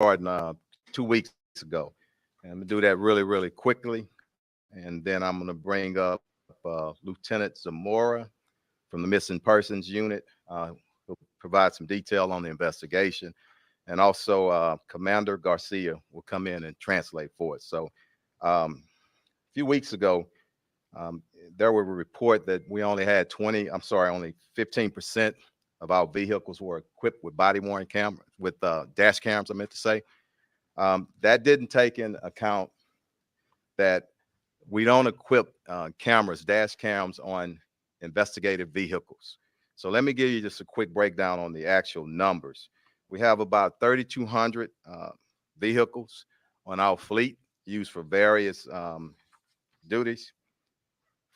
2 weeks ago. And I'm gonna do that really, really quickly. And then I'm gonna bring up Lieutenant Zamora from the Missing Persons Unit, who'll provide some detail on the investigation. And also Commander Garcia will come in and translate for us. So a few weeks ago, there were a report that we only had only 15% of our vehicles were equipped with body-worn cameras, with dash cams, I meant to say. That didn't take into account that we don't equip dash cams on investigative vehicles. So let me give you just a quick breakdown on the actual numbers. We have about 3,200 vehicles on our fleet used for various duties.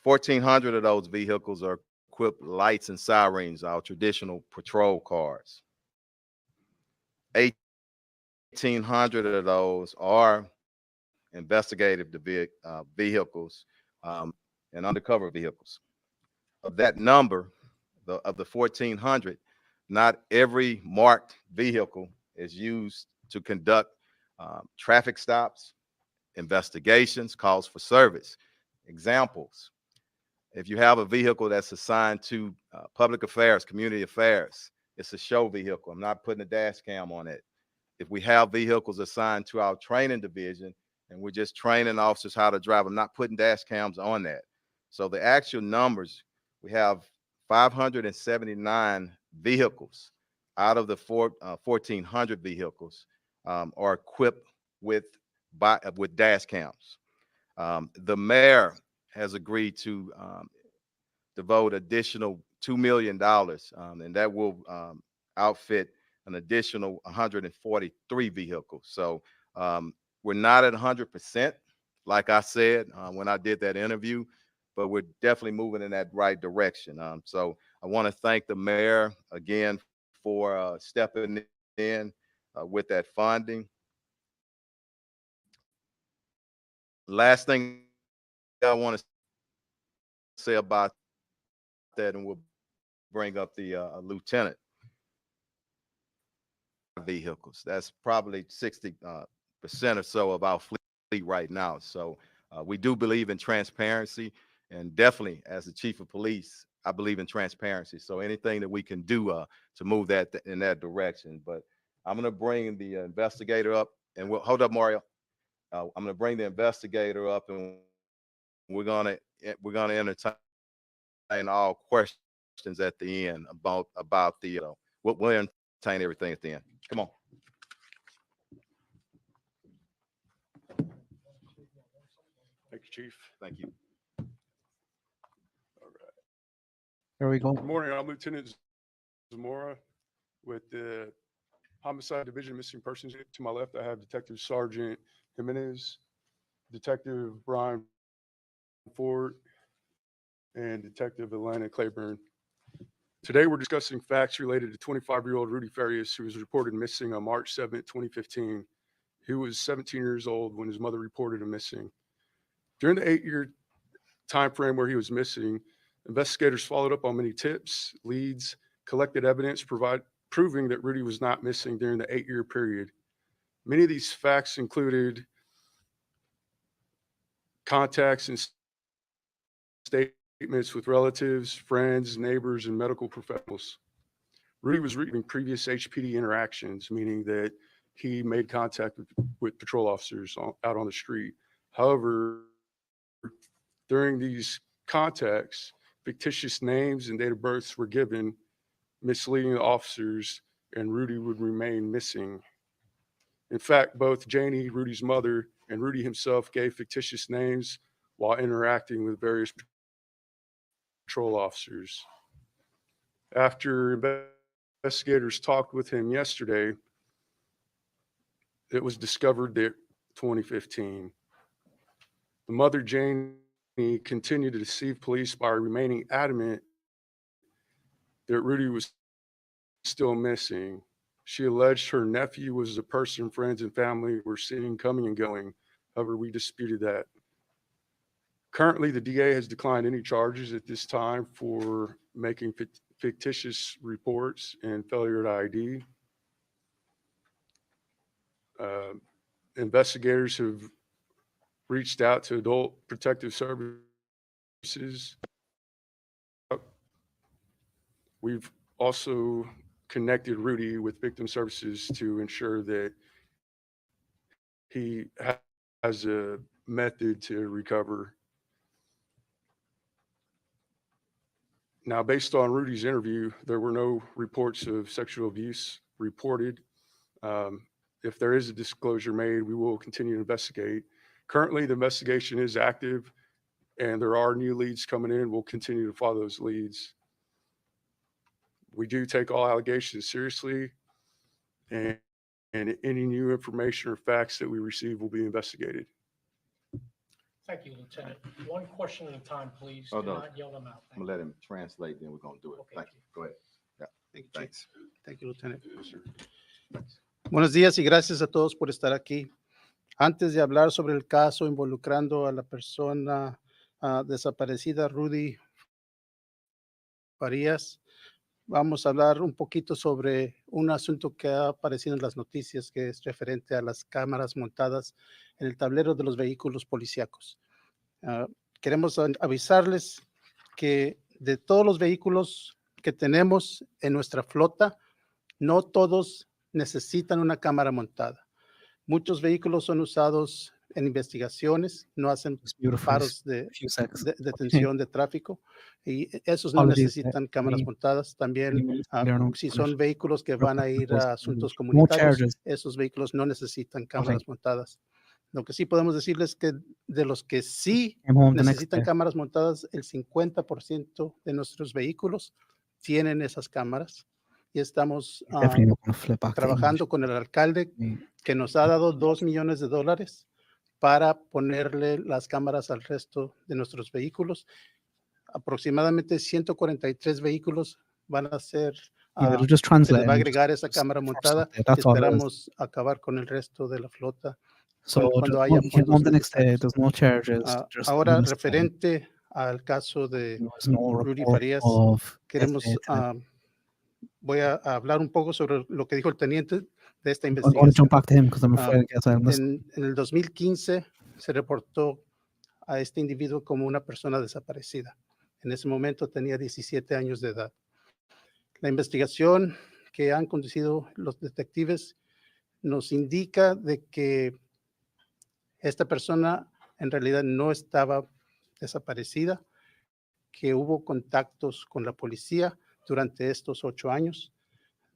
1,400 of those vehicles are equipped with lights and sirens, our traditional patrol cars. 1,800 of those are investigative vehicles and undercover vehicles. Of that number, of the 1,400, not every marked vehicle is used to conduct traffic stops, investigations, calls for service. Examples: if you have a vehicle that's assigned to public affairs, community affairs, it's a show vehicle. I'm not putting a dash cam on it. If we have vehicles assigned to our training division and we're just training officers how to drive, I'm not putting dash cams on that. So the actual numbers, we have 579 vehicles out of the 1,400 vehicles are equipped with dash cams. The mayor has agreed to devote additional $2 million, and that will outfit an additional 143 vehicles. So we're not at 100%, like I said when I did that interview, but we're definitely moving in that right direction. So I want to thank the mayor again for stepping in with that funding. Last thing I want to say about that, and we'll bring up the lieutenant. Vehicles, that's probably 60% or so of our fleet right now. So we do believe in transparency, and definitely as the chief of police, I believe in transparency. So anything that we can do to move that in that direction. But I'm going to bring the investigator up, and we'll hold up, Mario. I'm going to bring the investigator up, and we're going to entertain all questions at the end about the we'll entertain everything at the end. Come on. Thank you, Chief. Thank you. All right. Here we go. Good morning. I'm Lieutenant Zamora with the Homicide Division Missing Persons Unit. To my left, I have Detective Sergeant Jimenez, Detective Brian Ford, and Detective Atlanta Claiborne. Today, we're discussing facts related to 25-year-old Rudy Farias, who was reported missing on March 7, 2015. He was 17 years old when his mother reported him missing. During the 8-year time frame where he was missing, investigators followed up on many tips, leads, collected evidence proving that Rudy was not missing during the 8-year period. Many of these facts included contacts and statements with relatives, friends, neighbors, and medical professionals. Rudy was reading previous HPD interactions, meaning that he made contact with patrol officers out on the street. However, during these contacts, fictitious names and date of births were given, misleading the officers, and Rudy would remain missing. In fact, both Janie, Rudy's mother, and Rudy himself gave fictitious names while interacting with various patrol officers. After investigators talked with him yesterday, it was discovered that 2015. The mother, Janie, continued to deceive police by remaining adamant that Rudy was still missing. She alleged her nephew was a person friends and family were seen coming and going. However, we disputed that. Currently, the DA has declined any charges at this time for making fictitious reports and failure to ID. Investigators have reached out to Adult Protective Services. We've also connected Rudy with Victim Services to ensure that he has a method to recover. Now, based on Rudy's interview, there were no reports of sexual abuse reported. If there is a disclosure made, we will continue to investigate. Currently, the investigation is active and there are new leads coming in. We'll continue to follow those leads. We do take all allegations seriously, and any new information or facts that we receive will be investigated. Thank you, Lieutenant. One question at a time, please. Oh, Do no. not yell them out. I'm gonna let him translate, then we're gonna do it. Okay. Thank you. Go ahead. Yeah, Thank you, thanks. Thank you, Lieutenant. Yes, sir. Buenos días y gracias a todos por estar aquí. Antes de hablar sobre el caso involucrando a la persona desaparecida Rudy Farias, vamos a hablar un poquito sobre un asunto que ha aparecido en las noticias, que es referente a las cámaras montadas en el tablero de los vehículos policíacos. Queremos avisarles que de todos los vehículos que tenemos en nuestra flota, no todos necesitan una cámara montada. Muchos vehículos son usados en investigaciones, no hacen paros de detención de tráfico y esos no necesitan cámaras montadas. También si son vehículos que van a ir a asuntos comunitarios, esos vehículos no necesitan cámaras montadas. Lo que sí podemos decirles que de los que sí necesitan cámaras montadas, el 50% de nuestros vehículos tienen esas cámaras y estamos trabajando con el alcalde que nos ha dado $2 millones para ponerle las cámaras al resto de nuestros vehículos. Aproximadamente 143 vehículos van a ser, se les va a agregar esa cámara montada. Esperamos acabar con el resto de la flota cuando haya fondos necesarios. Ahora, referente al caso de Rudy Farias, queremos, voy a hablar un poco sobre lo que dijo el teniente de esta investigación. En el 2015 se reportó a este individuo como una persona desaparecida. En ese momento tenía 17 años de edad. La investigación que han conducido los detectives nos indica de que esta persona en realidad no estaba desaparecida, que hubo contactos con la policía durante estos 8 años.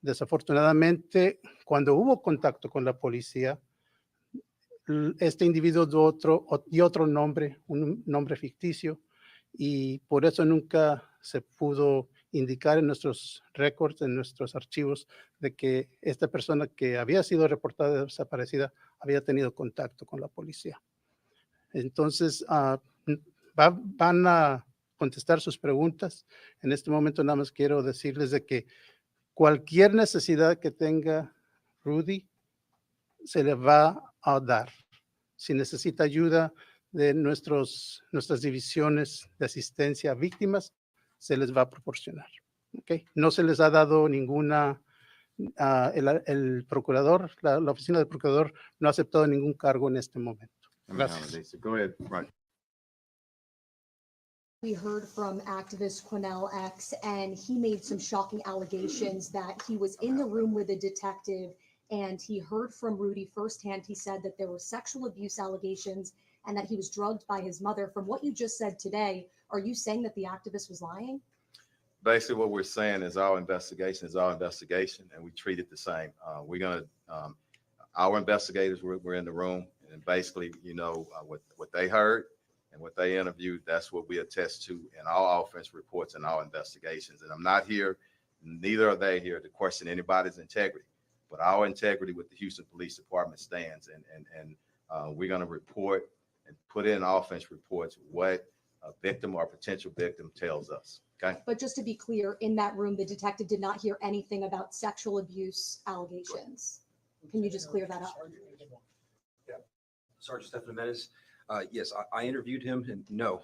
Desafortunadamente, cuando hubo contacto con la policía, este individuo dio otro nombre, un nombre ficticio, y por eso nunca se pudo indicar en nuestros récords, en nuestros archivos, de que esta persona que había sido reportada desaparecida había tenido contacto con la policía. Entonces, van a contestar sus preguntas. En este momento nada más quiero decirles de que cualquier necesidad que tenga Rudy se le va a dar. Si necesita ayuda de nuestras divisiones de asistencia a víctimas, se les va a proporcionar. ¿Okay? No se les ha dado ninguna, el procurador, la oficina del procurador no ha aceptado ningún cargo en este momento. Gracias. Go ahead. Right. We heard from activist Quinell X, and he made some shocking allegations that he was in the room with a detective and he heard from Rudy firsthand. He said that there were sexual abuse allegations and that he was drugged by his mother. From what you just said today, are you saying that the activist was lying? Basically, what we're saying is our investigation is our investigation, and we treat it the same. We're gonna, our investigators were in the room, and basically, you know, what they heard and what they interviewed, that's what we attest to in our offense reports and our investigations. And I'm not here, neither are they here to question anybody's integrity, but our integrity with the Houston Police Department stands, and we're gonna report and put in offense reports what a victim or potential victim tells us. Okay. But just to be clear, in that room, the detective did not hear anything about sexual abuse allegations. Can you just clear that up? Yeah. Sergeant Stefan Menes. Yes, I interviewed him, and no,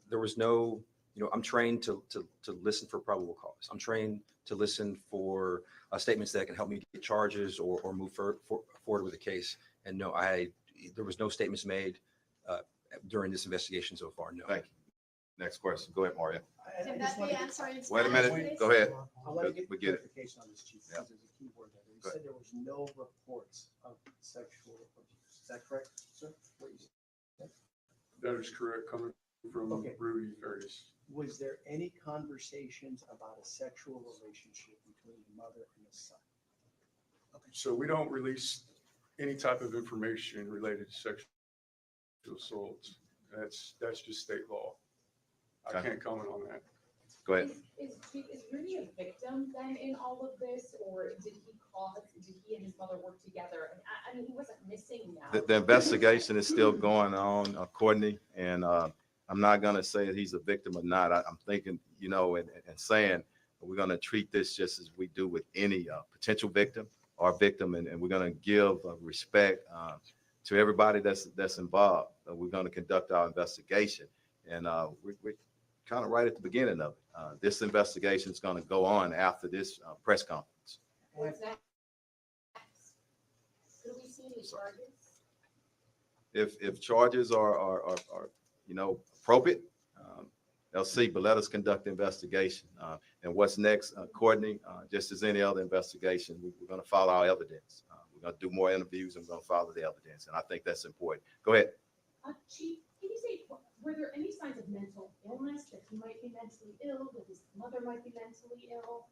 there was no, you know, I'm trained to listen for probable cause. I'm trained to listen for statements that can help me get charges or move forward with the case. And no, there was no statements made during this investigation so far. No. Thank you. Next question. Go ahead, Mario. Can that be answered in Wait a Spanish, minute. please? Go ahead. I want to get We get it. clarification on this, Chief, Yeah. because there's a key word there. You Go said there was no reports of sexual abuse. Is that correct, sir? What you said? That is correct, coming from Okay. Rudy Farias. Was there any conversations about a sexual relationship between the mother and the son? So we don't release any type of information related to sexual assault. That's just state law. I Okay. can't comment on that. Go ahead. Is Rudy a victim then in all of this, or did he and his mother work together? And I mean, he wasn't missing now. The investigation is still going on, Courtney, and I'm not going to say that he's a victim or not. I'm thinking, you know, and saying we're going to treat this just as we do with any potential victim or victim, and we're going to give respect to everybody that's involved. We're going to conduct our investigation, and we're kind of right at the beginning of it. This investigation is going to go on after this press conference. What's next? Could we see any charges? If charges are you know, appropriate, they'll see, but let us conduct the investigation. And what's next, Courtney, just as any other investigation, we're going to follow our evidence. We're going to do more interviews and we're going to follow the evidence. And I think that's important. Go ahead. Chief, can you say, were there any signs of mental illness, that he might be mentally ill, that his mother might be mentally ill?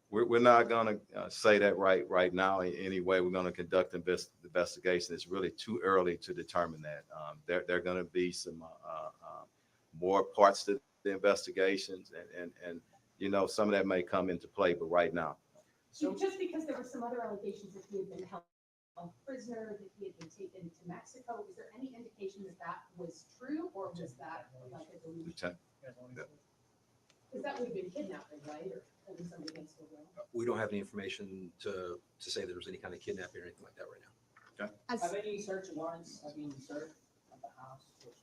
We're not going to say that right now. Anyway, we're going to conduct the investigation. It's really too early to determine that. There are going to be some more parts to the investigations, and you know, some of that may come into play, but right now. So just because there were some other allegations that he had been held prisoner, that he had been taken to Mexico, is there any indication that that was true, or was that like a delusion? Lieutenant. Because that would have been kidnapping, right, or holding somebody against the will? We don't have any information to say there was any kind of kidnapping or anything like that right now. As- Have any search warrants have been served at the house, which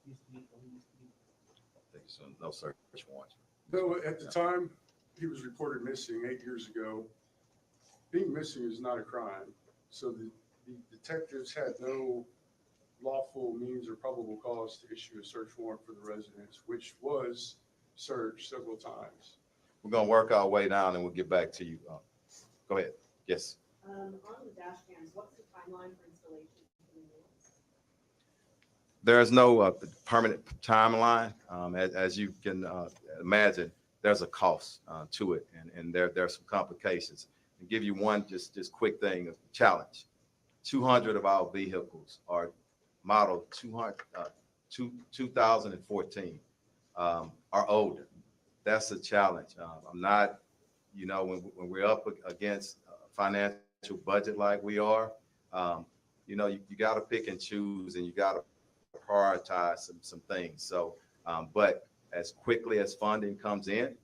used to be believed to be? I think so. No search warrants. No, at the time he was reported missing 8 years ago, being missing is not a crime. So the detectives had no lawful means or probable cause to issue a search warrant for the residence, which was searched several times. We're going to work our way down and we'll get back to you. Go ahead. Yes. On the dash cams, what's the timeline for installation? There is no permanent timeline. As you can imagine, there's a cost to it, and there are some complications. To give you one just quick thing, a challenge. 200 of our vehicles are modeled 2014 are older. That's a challenge. I'm not, you know, when we're up against a financial budget like we are, you know, you got to pick and choose, and you got to prioritize some things. So, but as quickly as funding comes in,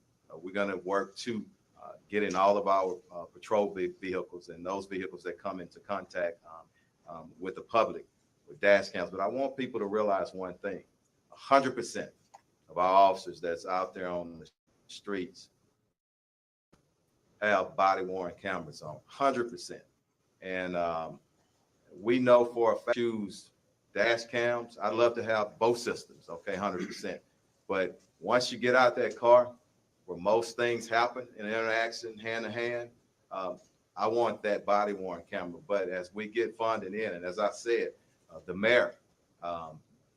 we're going to work to get in all of our patrol vehicles and those vehicles that come into contact with the public with dash cams. But I want people to realize one thing: 100% of our officers that's out there on the streets have body-worn cameras on. 100%, and we know for a fact choose dash cams. I'd love to have both systems, okay, 100%. But once you get out that car, where most things happen in interaction hand to hand, I want that body worn camera. But as we get funding in, and as I said, the mayor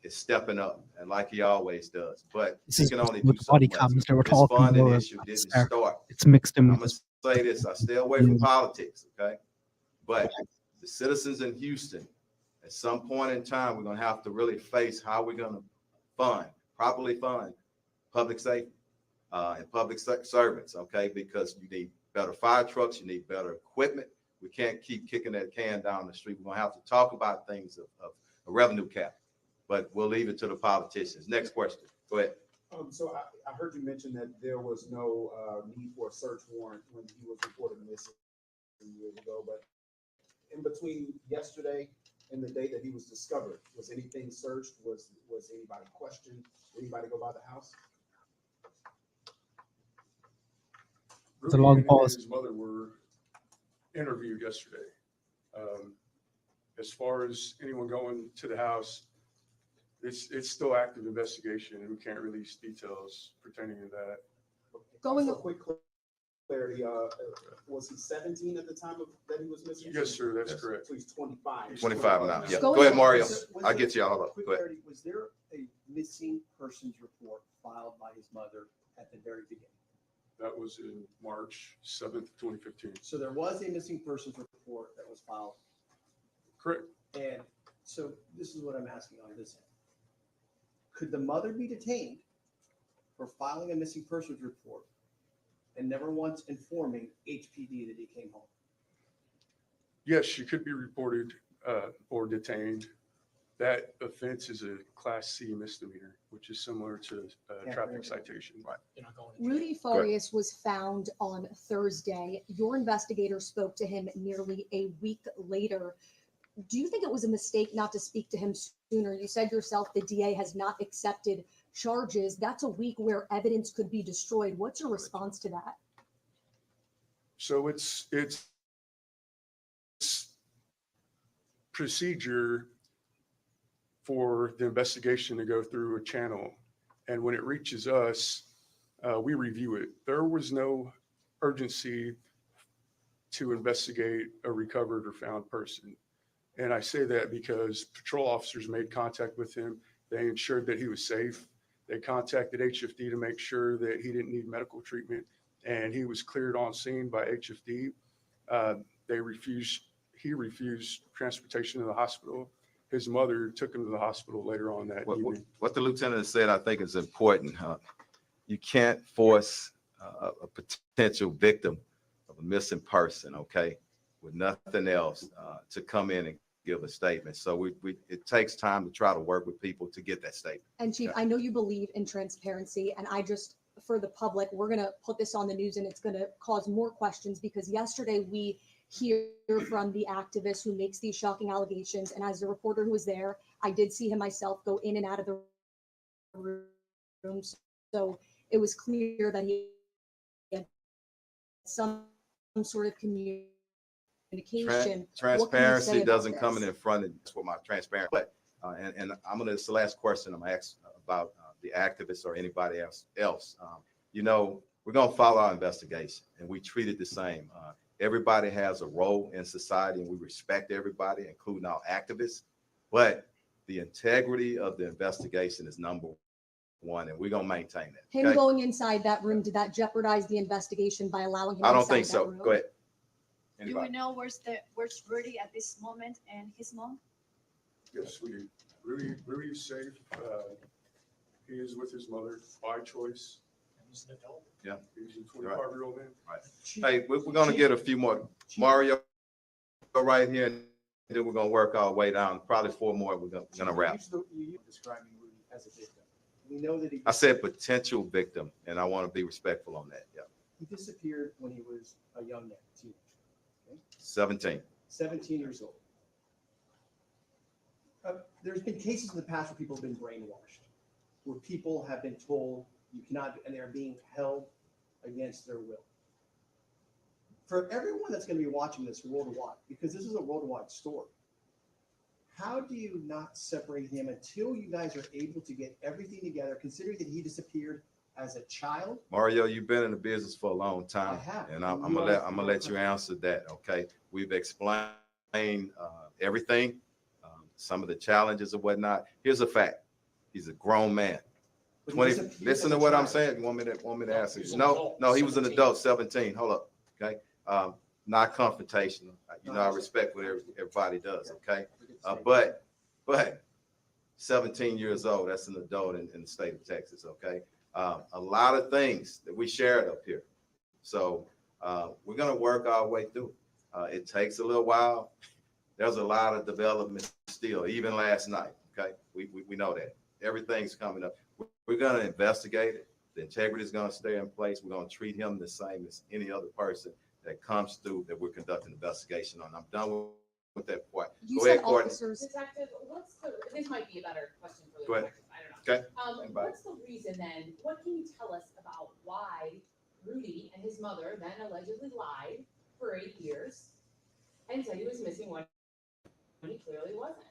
is stepping up, and like he always does. But he can only do so body much. cams that we're This talking funding about, issue didn't sir. start. It's mixed in I'm with gonna say this: I stay away from politics, okay? But the citizens in Houston, at some point in time, we're gonna have to really face how we're gonna properly fund public safety and public servants, okay? Because you need better fire trucks, you need better equipment. We can't keep kicking that can down the street. We're gonna have to talk about things of a revenue cap, but we'll leave it to the politicians. Next question. Go ahead. So I heard you mention that there was no need for a search warrant when he was reported missing years ago, but in between yesterday and the day that he was discovered, was anything searched? Was anybody questioned? Did anybody go by the house? Rudy long and pause. his mother were interviewed yesterday. As far as anyone going to the house, it's still active investigation, and we can't release details pertaining to that. Going- Also, quick clarity, was he 17 at the time that he was missing? Yes, sir, that's Yes. correct. So he's 25. He's 25 now. Yeah. Going Go ahead, on. Mario. Was I'll there- get you all up. Quick Go ahead. clarity, was there a missing persons report filed by his mother at the very beginning? That was in March 7th, 2015. So there was a missing persons report that was filed, Correct. and so this is what I'm asking on this end. Could the mother be detained for filing a missing persons report and never once informing HPD that he came home? Yes, she could be reported or detained. That offense is a Class C misdemeanor, which is similar to a traffic citation. Right. You're not going to jail. Rudy Farias was found on Thursday. Your investigator spoke to him nearly a week later. Do you think it was a mistake not to speak to him sooner? You said yourself the DA has not accepted charges. That's a week where evidence could be destroyed. What's your response to that? So it's procedure for the investigation to go through a channel. And when it reaches us, we review it. There was no urgency to investigate a recovered or found person. And I say that because patrol officers made contact with him. They ensured that he was safe. They contacted HFD to make sure that he didn't need medical treatment, and he was cleared on scene by HFD. He refused transportation to the hospital. His mother took him to the hospital later on that evening. What the lieutenant said, I think is important. You can't force a potential victim of a missing person, okay, with nothing else to come in and give a statement. So it takes time to try to work with people to get that statement. And Chief, I know you believe in transparency, and for the public, we're going to put this on the news and it's going to cause more questions because yesterday we hear from the activist who makes these shocking allegations. And as a reporter who was there, I did see him myself go in and out of the room. So it was clear that he had some sort of communication. Transparency doesn't come in front of for my transparency. But and it's the last question I'm gonna ask about the activists or anybody else. We're gonna follow our investigation, and we treat it the same. Everybody has a role in society, and we respect everybody, including our activists. But the integrity of the investigation is number one, and we're gonna maintain that. Him Okay? going inside that room, did that jeopardize the investigation by allowing him? I don't inside think that so. room? Go ahead. Do we Anybody? know where's Rudy at this moment and his mom? Yes, Rudy's safe. He is with his mother by choice. He's an adult. Yeah. He's a 25-year-old man. Hey, we're gonna get a few more. Mario, go right here, and then we're gonna work our way down. Probably 4 more. We're gonna wrap. You describing Rudy as a victim. We know that I said potential victim, and I want to be respectful on that. Yeah, he disappeared when he was a young man, teenager, 17. 17 years old. There's been cases in the past where people have been brainwashed, where people have been told you cannot, and they're being held against their will. For everyone that's going to be watching this worldwide, because this is a worldwide story, how do you not separate him until you guys are able to get everything together, considering that he disappeared as a child? Mario, you've been in the business for a long time, I have. and I'm gonna let you answer that. Okay, we've explained everything, some of the challenges and whatnot. Here's a fact: he's a grown man. But he 20. disappeared Listen as to a what I'm child. saying. You want me to answer? He was an No, adult, no, he was an 17. adult, 17. Hold up, okay. Not confrontational. I respect what everybody does. Okay, but 17 years old, that's an adult in the state of Texas. Okay, a lot of things that we shared up here. So we're gonna work our way through. It takes a little while. There's a lot of development still, even last night. Okay, we know that everything's coming up. We're gonna investigate it. The integrity is gonna stay in place. We're gonna treat him the same as any other person that comes through that we're conducting investigation on. I'm done with that point. You Go said ahead, Courtney. officers. Detective, this might be a better question for the Go ahead. detectives, I don't know. Okay. Anybody? What's the reason then, what can you tell us about why Rudy and his mother then allegedly lied for 8 years and said he was missing when he clearly wasn't.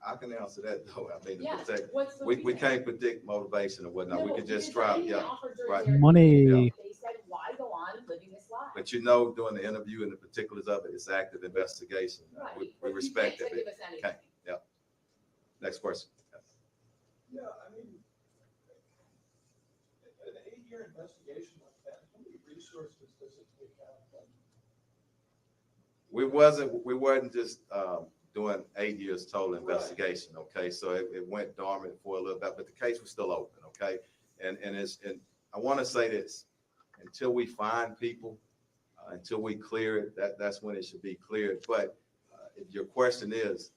I can answer that though. I mean, to Yes, protect, what's the we reason? can't predict motivation or whatnot. We No, can just because try, anything yeah. offered during right. their Money. interview, they said, why go on living this life? But you know, during the interview and the particulars of it, it's active investigation. Right, We but you respect can't it. give us anything. Okay, yeah. Next question. Yeah, I mean, an 8-year investigation like that, how many resources does it take out? We weren't just doing 8 years total investigation, okay? So it went dormant for a little bit, but the case was still open, okay? And I want to say this, until we find people, until we clear it, that's when it should be cleared. But if your question is,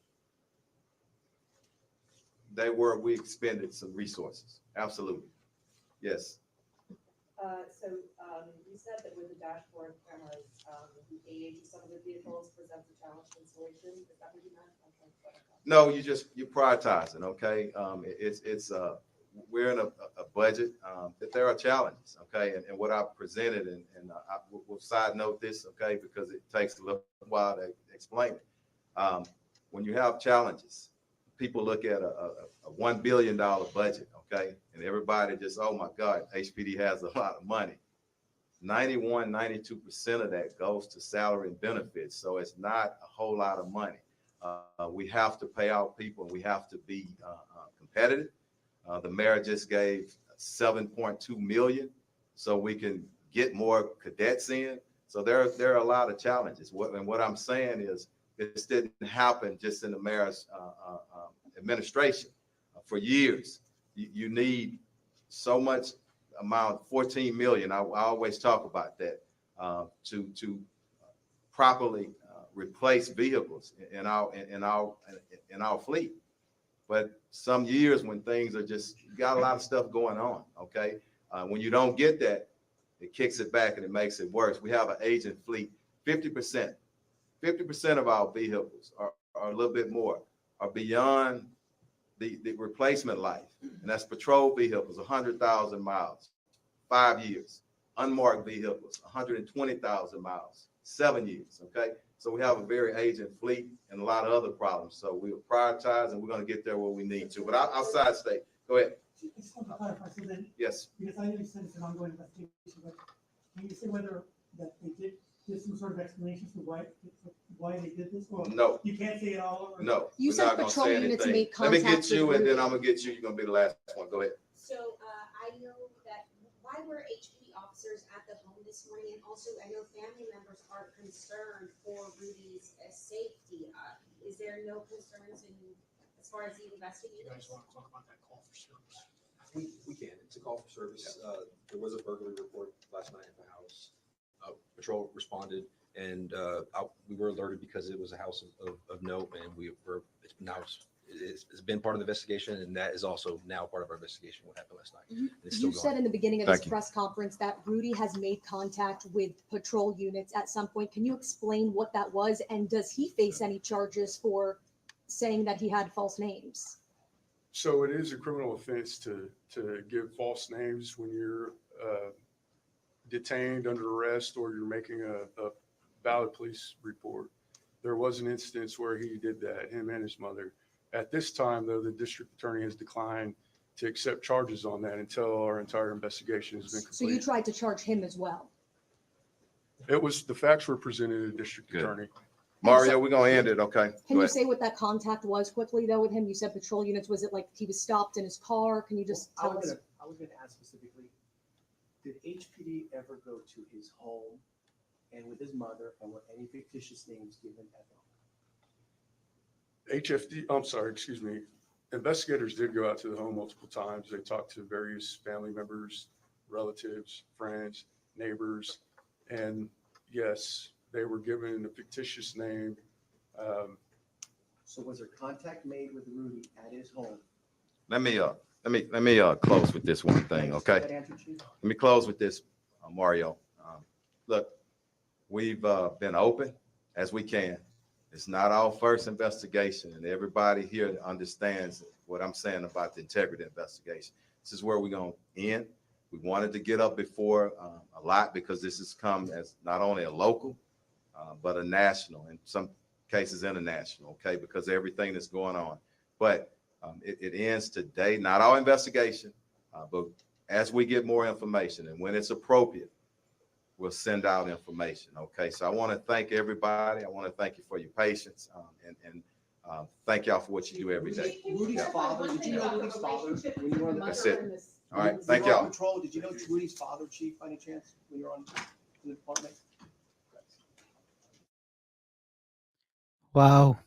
we expended some resources, absolutely, yes. You said that with the dashboard cameras, the age of some of the vehicles presents a challenge to installation. Is that what you meant? No, you're prioritizing, okay? We're in a budget that there are challenges, okay? And what I presented, and we'll side note this, okay, because it takes a little while to explain it. When you have challenges, people look at a $1 billion budget, okay? And everybody just, oh my God, HPD has a lot of money. 92% of that goes to salary and benefits. So it's not a whole lot of money. We have to pay out people and we have to be competitive. The mayor just gave 7.2 million so we can get more cadets in. So there are a lot of challenges. What I'm saying is this didn't happen just in the mayor's administration. For years, you need so much amount, 14 million. I always talk about that to properly replace vehicles in our fleet. But some years when things are just, you got a lot of stuff going on, okay? When you don't get that, it kicks it back and it makes it worse. We have an aging fleet. 50% of our vehicles are a little bit more, are beyond the replacement life. And that's patrol vehicles, 100,000 miles, 5 years. Unmarked vehicles, 120,000 miles, 7 years, okay? So we have a very aging fleet and a lot of other problems. So we'll prioritize and we're going to get there where we need to. But outside state, go ahead. I just want to clarify, so then, Yes. because I know you said it's an ongoing investigation, but can you say whether that they did give some sort of explanation for why they did this? Or No. you can't say it all? Or? No. You we're said not gonna patrol say units anything. made Let me contact get you with and then Rudy. I'm going to get you. You're going to be the last one. Go ahead. So I know that, why were HPD officers at the home this morning? And also, I know family members are concerned for Rudy's safety. Is there no concerns as far as the You investigation? guys want to talk about that call for service? We can. It's a call for service. There was a burglary report last night at the house. Patrol responded, and we were alerted because it was a house of note, and it's been part of the investigation, and that is also now part of our investigation. What happened last night? It's still You going. said in the beginning of Thank this you. press conference that Rudy has made contact with patrol units at some point. Can you explain what that was? And does he face any charges for saying that he had false names? So it is a criminal offense to give false names when you're detained under arrest or you're making a valid police report. There was an instance where he did that, him and his mother. At this time, though, the district attorney has declined to accept charges on that until our entire investigation has been So you complete. tried to charge him as well. The facts were presented to the district Good. attorney. Mario, we're going to end it, okay? Can Go you ahead. say what that contact was quickly though with him? You said patrol units. Was it like he was stopped in his car? Can you just Well, tell us? I was gonna ask specifically, did HPD ever go to his home and with his mother, and were any fictitious names given at the home? Investigators did go out to the home multiple times. They talked to various family members, relatives, friends, neighbors, and yes, they were given a fictitious name. So was there contact made with Rudy at his home? Let me close with this one thing, okay? That answer, Chief? Let me close with this, Mario. Look, we've been open as we can. It's not our first investigation, and everybody here understands what I'm saying about the integrity investigation. This is where we're going to end. We wanted to get up before a lot because this has come as not only a local, but a national, in some cases international, okay, because of everything that's going on. But it ends today, not our investigation, but as we get more information and when it's appropriate, we'll send out information, okay? So I want to thank everybody. I want to thank you for your patience and thank y'all for what you do every day. Rudy's father, did you know Rudy's father when you were on the That's it. All right, when thank you were on y'all. patrol? Did you know Rudy's father, Chief, by any chance, when you were on in the department? Wow.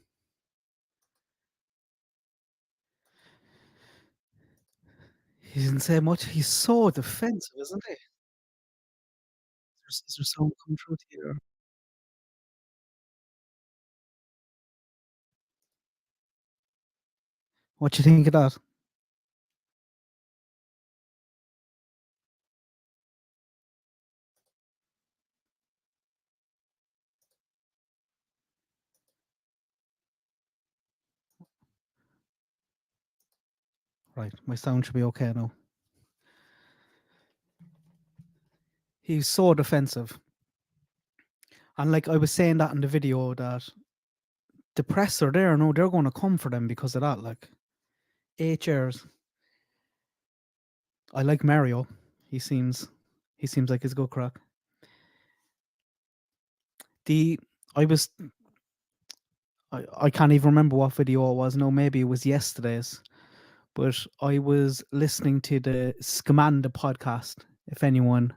He didn't say much. He's so defensive, isn't he? Is there someone coming through to you? What do you think of that? Right, my sound should be okay now. He's so defensive. And like I was saying that in the video, that the press are there, no, they're going to come for them because of that. Like 8 years. I like Mario. He seems like he's a good crack. I can't even remember what video it was. No, maybe it was yesterday's. But I was listening to the Scamanda podcast. If anyone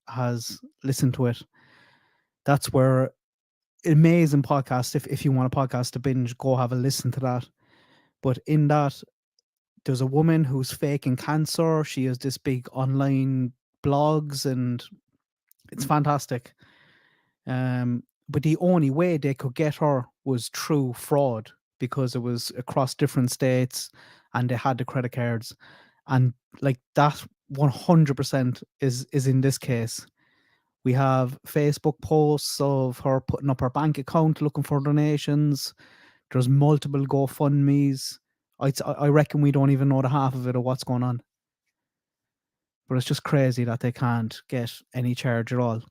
has listened to it, that's where amazing podcast. If you want a podcast to binge, go have a listen to that. But in that, there's a woman who's faking cancer. She has this big online blogs, and it's fantastic. But the only way they could get her was through fraud, because it was across different states and they had the credit cards. And like that 100% is in this case. We have Facebook posts of her putting up her bank account looking for donations. There's multiple GoFundMes. I reckon we don't even know the half of it or what's going on. But it's just crazy that they can't get any charge at all.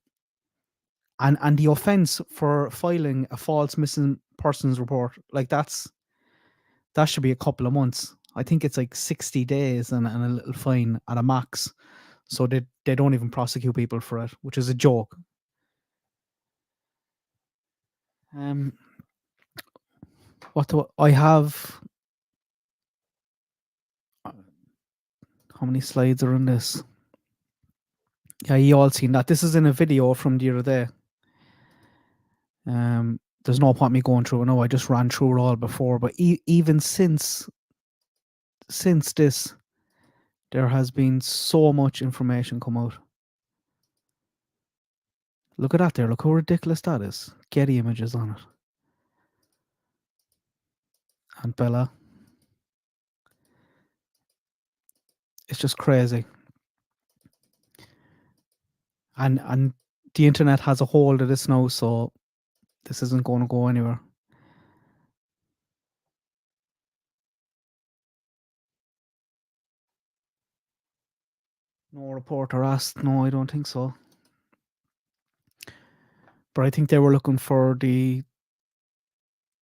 And the offence for filing a false missing persons report, like that should be a couple of months. I think it's like 60 days and a little fine at a max. So they don't even prosecute people for it, which is a joke. What do I have? How many slides are in this? Yeah, you all seen that. This is in a video from the other day. There's no point me going through it. No, I just ran through it all before. But even since this, there has been so much information come out. Look at that there. Look how ridiculous that is. Getty images on it. And Bella. It's just crazy. And the internet has a hold of this now, so this isn't going to go anywhere. No reporter asked. No, I don't think so. But I think they were looking for the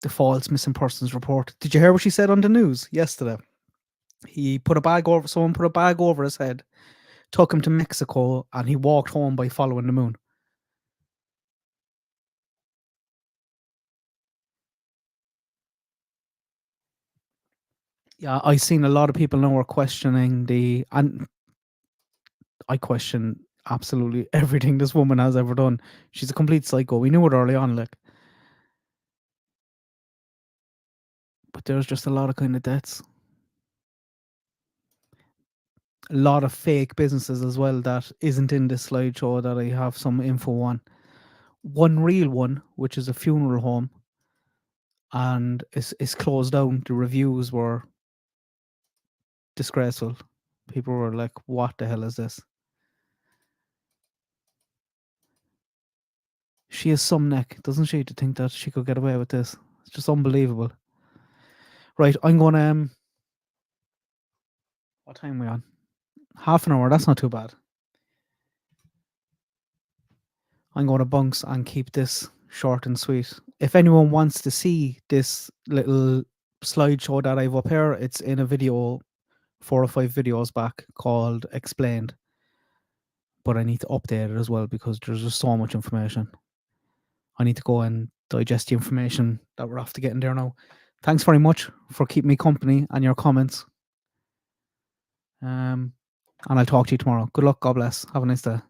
false missing persons report. Did you hear what she said on the news yesterday? Someone put a bag over his head, took him to Mexico, and he walked home by following the moon. Yeah, I've seen a lot of people now are questioning and I question absolutely everything this woman has ever done. She's a complete psycho. We knew it early on, like. But there's just a lot of kind of deaths. A lot of fake businesses as well that isn't in this slideshow that I have some info on. One real one, which is a funeral home, and it's closed down. The reviews were disgraceful. People were like, what the hell is this? She has some neck, doesn't she, to think that she could get away with this? It's just unbelievable. Right, I'm going to... what time are we on? Half an hour, that's not too bad. I'm going to bunks and keep this short and sweet. If anyone wants to see this little slideshow that I've up here, it's in a video 4 or 5 videos back called Explained. But I need to update it as well because there's just so much information. I need to go and digest the information that we're after getting there now. Thanks very much for keeping me company and your comments. And I'll talk to you tomorrow. Good luck. God bless. Have a nice day.